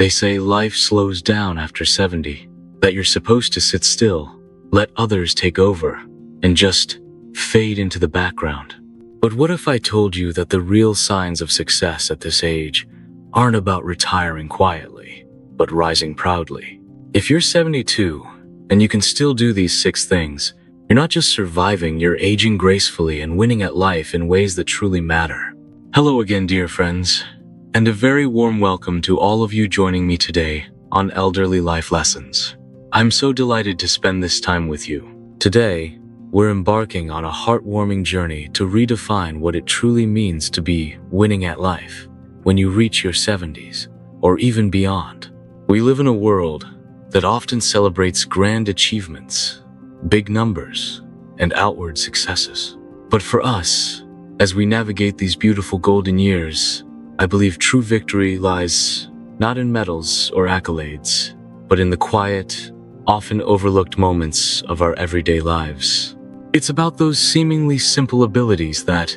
They say life slows down after 70, that you're supposed to sit still, let others take over, and just fade into the background. But what if I told you that the real signs of success at this age aren't about retiring quietly, but rising proudly? If you're 72 and you can still do these 6 things, you're not just surviving, you're aging gracefully and winning at life in ways that truly matter. Hello again, dear friends, and a very warm welcome to all of you joining me today on Elderly Life Lessons. I'm so delighted to spend this time with you. Today, we're embarking on a heartwarming journey to redefine what it truly means to be winning at life when you reach your 70s or even beyond. We live in a world that often celebrates grand achievements, big numbers, and outward successes. But for us, as we navigate these beautiful golden years, I believe true victory lies not in medals or accolades, but in the quiet, often overlooked moments of our everyday lives. It's about those seemingly simple abilities that,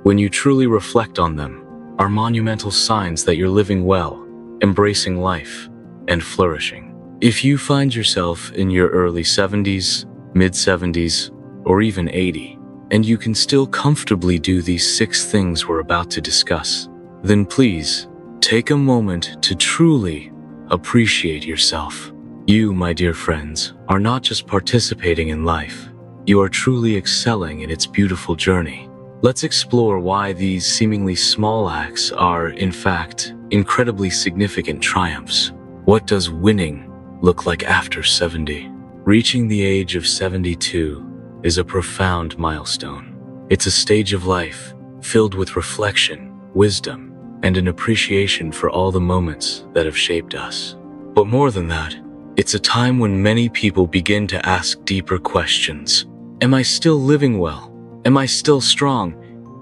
when you truly reflect on them, are monumental signs that you're living well, embracing life, and flourishing. If you find yourself in your early 70s, mid-70s, or even 80, and you can still comfortably do these 6 things we're about to discuss, then please take a moment to truly appreciate yourself. You, my dear friends, are not just participating in life, you are truly excelling in its beautiful journey. Let's explore why these seemingly small acts are, in fact, incredibly significant triumphs. What does winning look like after 70? Reaching the age of 72 is a profound milestone. It's a stage of life filled with reflection, wisdom, and an appreciation for all the moments that have shaped us. But more than that, it's a time when many people begin to ask deeper questions. Am I still living well? Am I still strong?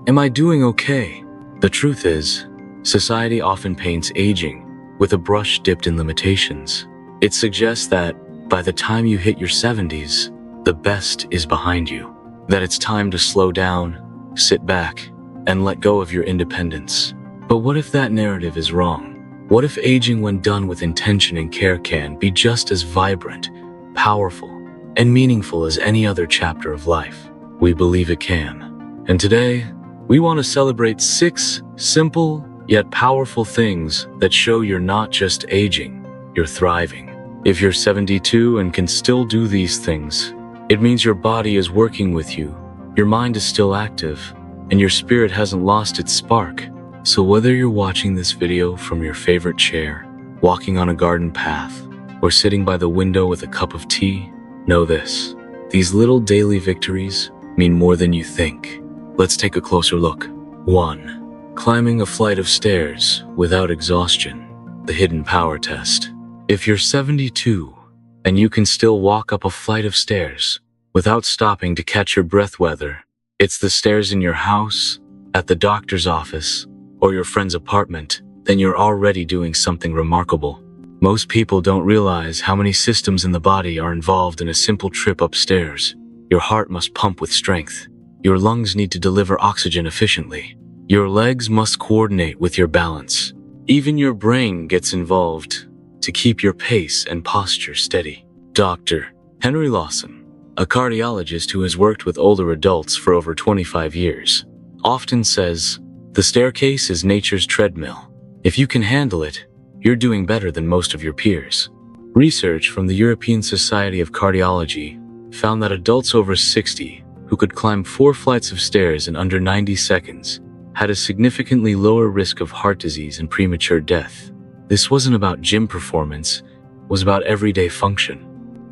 Am I doing okay? The truth is, society often paints aging with a brush dipped in limitations. It suggests that by the time you hit your 70s, the best is behind you, that it's time to slow down, sit back, and let go of your independence. But what if that narrative is wrong? What if aging, when done with intention and care, can be just as vibrant, powerful, and meaningful as any other chapter of life? We believe it can. And today, we want to celebrate 6 simple yet powerful things that show you're not just aging, you're thriving. If you're 72 and can still do these things, it means your body is working with you, your mind is still active, and your spirit hasn't lost its spark. So whether you're watching this video from your favorite chair, walking on a garden path, or sitting by the window with a cup of tea, know this: these little daily victories mean more than you think. Let's take a closer look. 1. Climbing a flight of stairs without exhaustion. The hidden power test. If you're 72 and you can still walk up a flight of stairs without stopping to catch your breath, whether it's the stairs in your house, at the doctor's office, or your friend's apartment, then you're already doing something remarkable. Most people don't realize how many systems in the body are involved in a simple trip upstairs. Your heart must pump with strength. Your lungs need to deliver oxygen efficiently. Your legs must coordinate with your balance. Even your brain gets involved to keep your pace and posture steady. Dr. Henry Lawson, a cardiologist who has worked with older adults for over 25 years, often says, "The staircase is nature's treadmill. If you can handle it, you're doing better than most of your peers." Research from the European Society of Cardiology found that adults over 60 who could climb 4 flights of stairs in under 90 seconds had a significantly lower risk of heart disease and premature death. This wasn't about gym performance, it was about everyday function.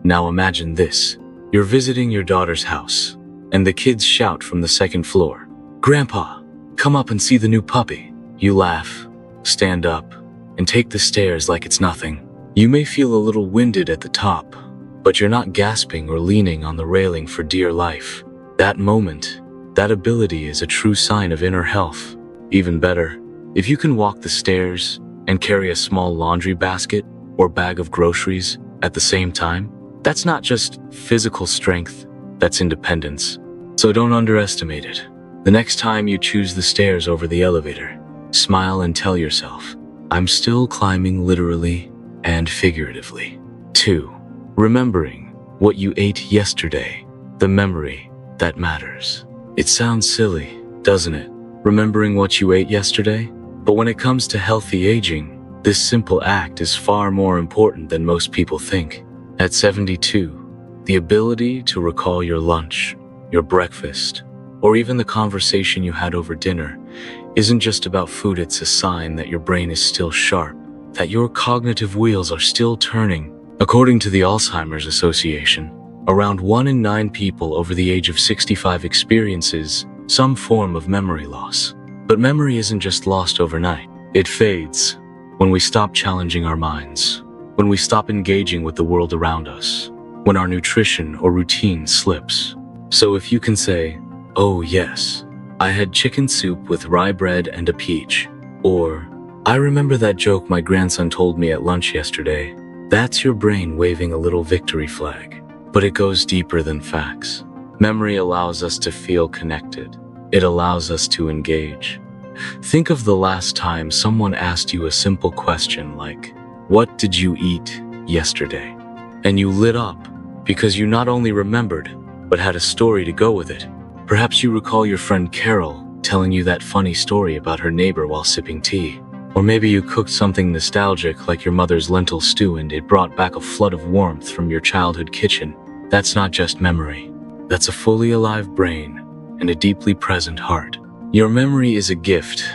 Now imagine this: you're visiting your daughter's house, and the kids shout from the 2nd floor, "Grandpa, come up and see the new puppy." You laugh, stand up, and take the stairs like it's nothing. You may feel a little winded at the top, but you're not gasping or leaning on the railing for dear life. That moment, that ability is a true sign of inner health. Even better, if you can walk the stairs and carry a small laundry basket or bag of groceries at the same time, that's not just physical strength, that's independence. So don't underestimate it. The next time you choose the stairs over the elevator, smile and tell yourself, "I'm still climbing literally and figuratively. 2. Remembering what you ate yesterday, the memory that matters. It sounds silly, doesn't it? Remembering what you ate yesterday? But when it comes to healthy aging, this simple act is far more important than most people think. At 72, the ability to recall your lunch, your breakfast, or even the conversation you had over dinner isn't just about food. It's a sign that your brain is still sharp, that your cognitive wheels are still turning. According to the Alzheimer's Association, around 1 in 9 people over the age of 65 experiences some form of memory loss. But memory isn't just lost overnight. It fades when we stop challenging our minds, when we stop engaging with the world around us, when our nutrition or routine slips. So if you can say, "Oh yes, I had chicken soup with rye bread and a peach," or "I remember that joke my grandson told me at lunch yesterday," that's your brain waving a little victory flag. But it goes deeper than facts. Memory allows us to feel connected. It allows us to engage. Think of the last time someone asked you a simple question like, "What did you eat yesterday?" And you lit up because you not only remembered, but had a story to go with it. Perhaps you recall your friend Carol telling you that funny story about her neighbor while sipping tea. Or maybe you cooked something nostalgic like your mother's lentil stew and it brought back a flood of warmth from your childhood kitchen. That's not just memory. That's a fully alive brain and a deeply present heart. Your memory is a gift,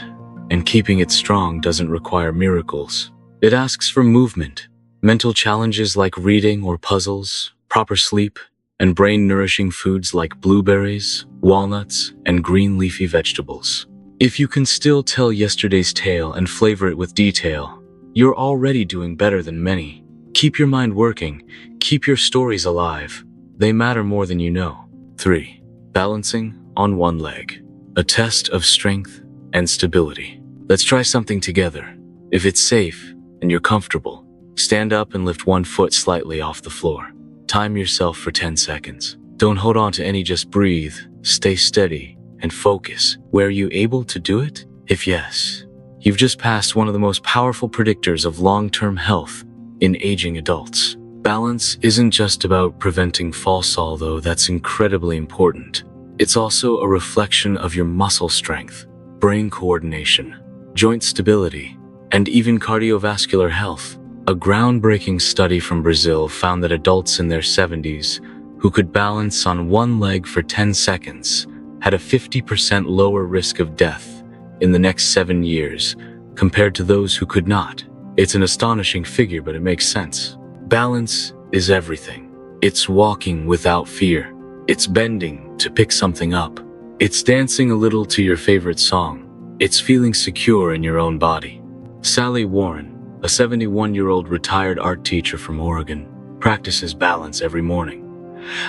and keeping it strong doesn't require miracles. It asks for movement, mental challenges like reading or puzzles, proper sleep, and brain-nourishing foods like blueberries, walnuts, and green leafy vegetables. If you can still tell yesterday's tale and flavor it with detail, you're already doing better than many. Keep your mind working. Keep your stories alive. They matter more than you know. 3. Balancing on one leg. A test of strength and stability. Let's try something together. If it's safe and you're comfortable, stand up and lift one foot slightly off the floor. Time yourself for 10 seconds. Don't hold on to any, just breathe, stay steady, and focus. Were you able to do it? If yes, you've just passed one of the most powerful predictors of long-term health in aging adults. Balance isn't just about preventing falls, although that's incredibly important. It's also a reflection of your muscle strength, brain coordination, joint stability, and even cardiovascular health. A groundbreaking study from Brazil found that adults in their 70s who could balance on one leg for 10 seconds had a 50% lower risk of death in the next 7 years compared to those who could not. It's an astonishing figure, but it makes sense. Balance is everything. It's walking without fear. It's bending to pick something up. It's dancing a little to your favorite song. It's feeling secure in your own body. Sally Warren, a 71-year-old retired art teacher from Oregon, practices balance every morning.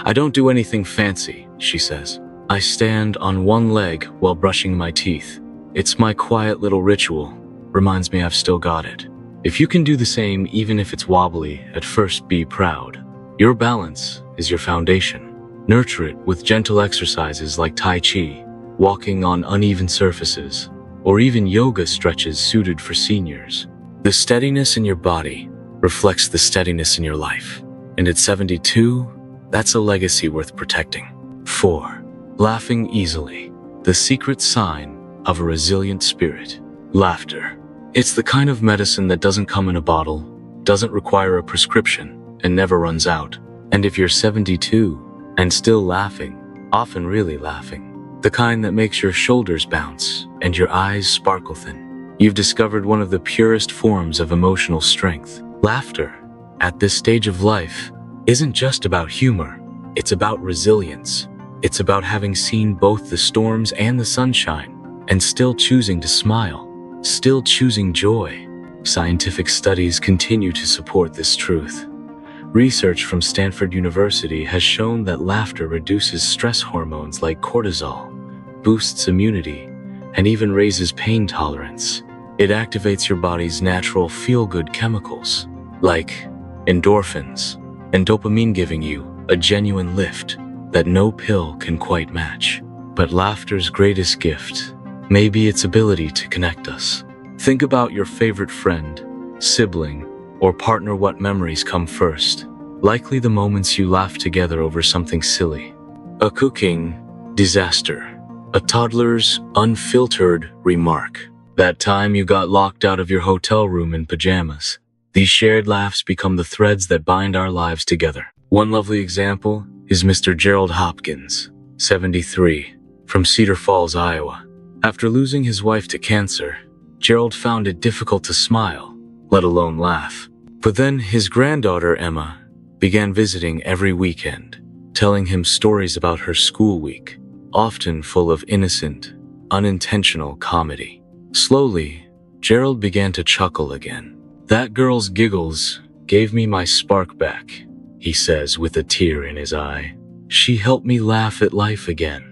"I don't do anything fancy," she says. "I stand on one leg while brushing my teeth. It's my quiet little ritual. Reminds me I've still got it." If you can do the same, even if it's wobbly, at first be proud. Your balance is your foundation. Nurture it with gentle exercises like Tai Chi, walking on uneven surfaces, or even yoga stretches suited for seniors. The steadiness in your body reflects the steadiness in your life. And at 72, that's a legacy worth protecting. 4. Laughing easily. The secret sign of a resilient spirit. Laughter. It's the kind of medicine that doesn't come in a bottle, doesn't require a prescription, and never runs out. And if you're 72 and still laughing, often really laughing, the kind that makes your shoulders bounce and your eyes sparkle thin, you've discovered one of the purest forms of emotional strength. Laughter, at this stage of life, isn't just about humor. It's about resilience. It's about having seen both the storms and the sunshine, and still choosing to smile, still choosing joy. Scientific studies continue to support this truth. Research from Stanford University has shown that laughter reduces stress hormones like cortisol, boosts immunity, and even raises pain tolerance. It activates your body's natural feel-good chemicals, like endorphins and dopamine, giving you a genuine lift that no pill can quite match. But laughter's greatest gift may be its ability to connect us. Think about your favorite friend, sibling, Or partner, what memories come first? Likely the moments you laugh together over something silly. A cooking disaster. A toddler's unfiltered remark. That time you got locked out of your hotel room in pajamas. These shared laughs become the threads that bind our lives together. One lovely example is Mr. Gerald Hopkins, 73, from Cedar Falls, Iowa. After losing his wife to cancer, Gerald found it difficult to smile, let alone laugh. But then his granddaughter, Emma, began visiting every weekend, telling him stories about her school week, often full of innocent, unintentional comedy. Slowly, Gerald began to chuckle again. "That girl's giggles gave me my spark back," he says with a tear in his eye. "She helped me laugh at life again."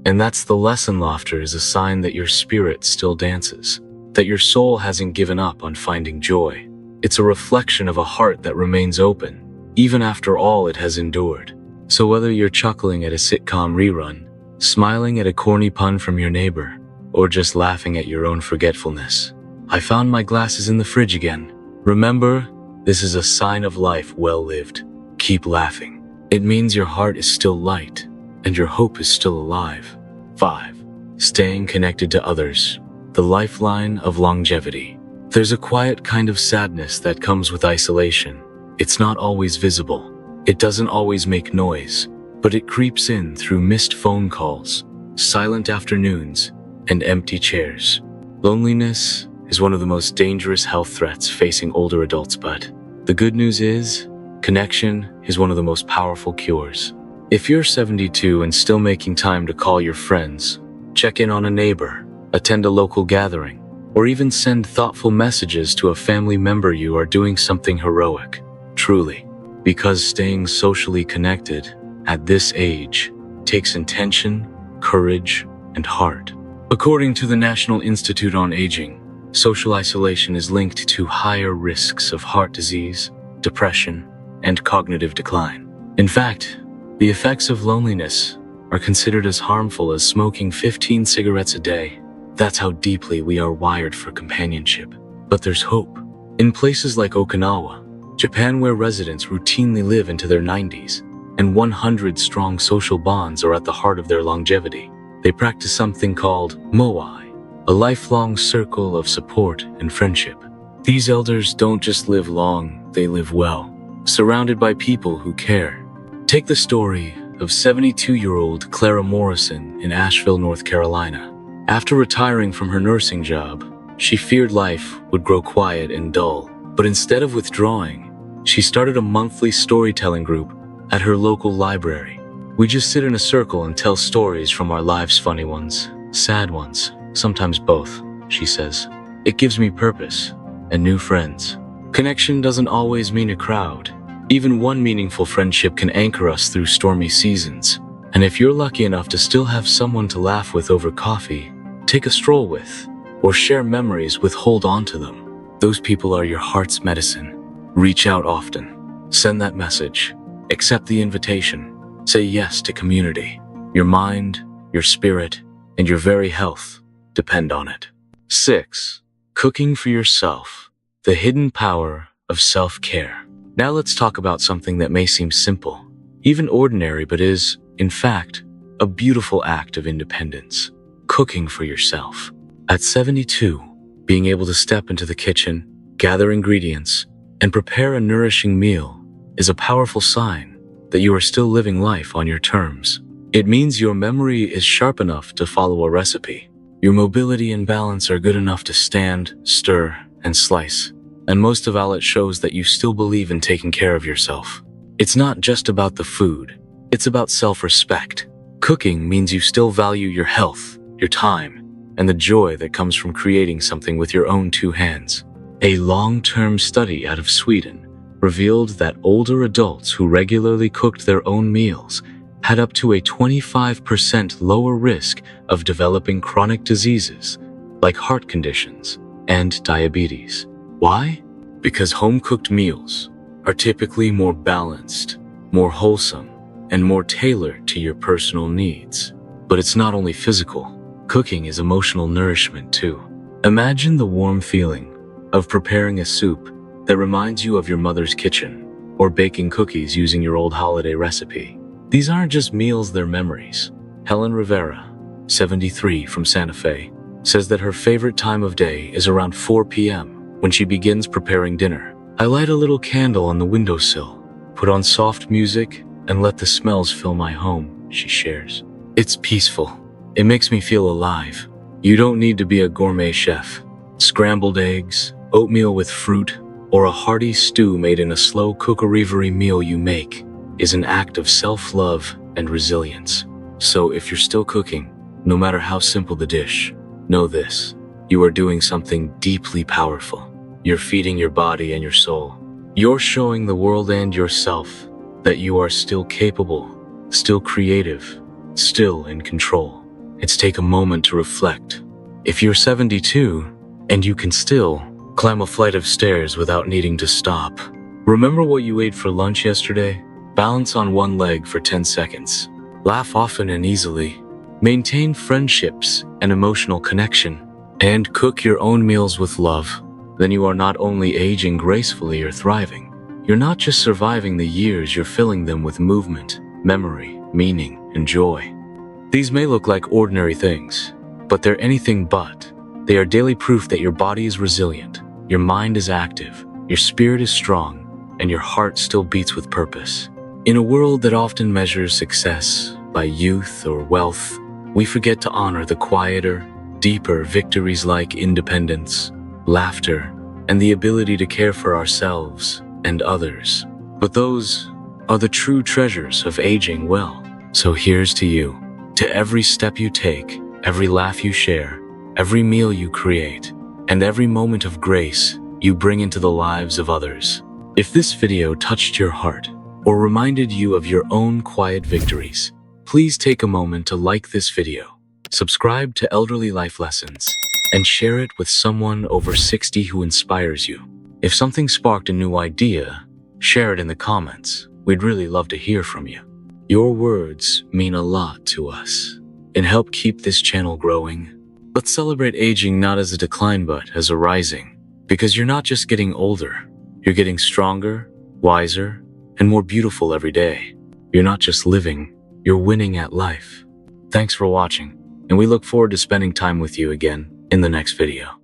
And that's the lesson. Laughter is a sign that your spirit still dances, that your soul hasn't given up on finding joy. It's a reflection of a heart that remains open, even after all it has endured. So whether you're chuckling at a sitcom rerun, smiling at a corny pun from your neighbor, or just laughing at your own forgetfulness, I found my glasses in the fridge again. Remember, this is a sign of life well lived. Keep laughing. It means your heart is still light, and your hope is still alive. 5. Staying connected to others. The lifeline of longevity. There's a quiet kind of sadness that comes with isolation. It's not always visible. It doesn't always make noise, but it creeps in through missed phone calls, silent afternoons, and empty chairs. Loneliness is one of the most dangerous health threats facing older adults, but the good news is, connection is one of the most powerful cures. If you're 72 and still making time to call your friends, check in on a neighbor, attend a local gathering, or even send thoughtful messages to a family member, you are doing something heroic, truly. Because staying socially connected at this age takes intention, courage, and heart. According to the National Institute on Aging, social isolation is linked to higher risks of heart disease, depression, and cognitive decline. In fact, the effects of loneliness are considered as harmful as smoking 15 cigarettes a day. That's how deeply we are wired for companionship. But there's hope. In places like Okinawa, Japan, where residents routinely live into their 90s, and 100-strong social bonds are at the heart of their longevity, they practice something called moai, a lifelong circle of support and friendship. These elders don't just live long, they live well, surrounded by people who care. Take the story of 72-year-old Clara Morrison in Asheville, North Carolina. After retiring from her nursing job, she feared life would grow quiet and dull. But instead of withdrawing, she started a monthly storytelling group at her local library. We just sit in a circle and tell stories from our lives, funny ones, sad ones, sometimes both, she says. It gives me purpose and new friends. Connection doesn't always mean a crowd. Even one meaningful friendship can anchor us through stormy seasons. And if you're lucky enough to still have someone to laugh with over coffee, take a stroll with, or share memories with, hold on to them. Those people are your heart's medicine. Reach out often. Send that message. Accept the invitation. Say yes to community. Your mind, your spirit, and your very health depend on it. 6. Cooking for yourself. The hidden power of self-care. Now let's talk about something that may seem simple, even ordinary, but is, in fact, a beautiful act of independence. Cooking for yourself. At 72, being able to step into the kitchen, gather ingredients, and prepare a nourishing meal is a powerful sign that you are still living life on your terms. It means your memory is sharp enough to follow a recipe. Your mobility and balance are good enough to stand, stir, and slice. And most of all, it shows that you still believe in taking care of yourself. It's not just about the food, it's about self-respect. Cooking means you still value your health, your time, and the joy that comes from creating something with your own two hands. A long-term study out of Sweden revealed that older adults who regularly cooked their own meals had up to a 25% lower risk of developing chronic diseases like heart conditions and diabetes. Why? Because home-cooked meals are typically more balanced, more wholesome, and more tailored to your personal needs. But it's not only physical. Cooking is emotional nourishment too. Imagine the warm feeling of preparing a soup that reminds you of your mother's kitchen, or baking cookies using your old holiday recipe. These aren't just meals, they're memories. Helen Rivera, 73, from Santa Fe, says that her favorite time of day is around 4 p.m. when she begins preparing dinner. I light a little candle on the windowsill, put on soft music, and let the smells fill my home, she shares. It's peaceful. It makes me feel alive. You don't need to be a gourmet chef. Scrambled eggs, oatmeal with fruit, or a hearty stew made in a slow cookery meal you make is an act of self-love and resilience. So if you're still cooking, no matter how simple the dish, know this: you are doing something deeply powerful. You're feeding your body and your soul. You're showing the world and yourself that you are still capable, still creative, still in control. It's take a moment to reflect. If you're 72 and you can still climb a flight of stairs without needing to stop, remember what you ate for lunch yesterday? Balance on one leg for 10 seconds. Laugh often and easily. Maintain friendships and emotional connection. And cook your own meals with love. Then you are not only aging gracefully or thriving. You're not just surviving the years, you're filling them with movement, memory, meaning, and joy. These may look like ordinary things, but they're anything but. They are daily proof that your body is resilient, your mind is active, your spirit is strong, and your heart still beats with purpose. In a world that often measures success by youth or wealth, we forget to honor the quieter, deeper victories like independence, laughter, and the ability to care for ourselves and others. But those are the true treasures of aging well. So here's to you. To every step you take, every laugh you share, every meal you create, and every moment of grace you bring into the lives of others. If this video touched your heart or reminded you of your own quiet victories, please take a moment to like this video, subscribe to Elderly Life Lessons, and share it with someone over 60 who inspires you. If something sparked a new idea, share it in the comments. We'd really love to hear from you. Your words mean a lot to us and help keep this channel growing. Let's celebrate aging not as a decline but as a rising, because you're not just getting older, you're getting stronger, wiser, and more beautiful every day. You're not just living, you're winning at life. Thanks for watching, and we look forward to spending time with you again in the next video.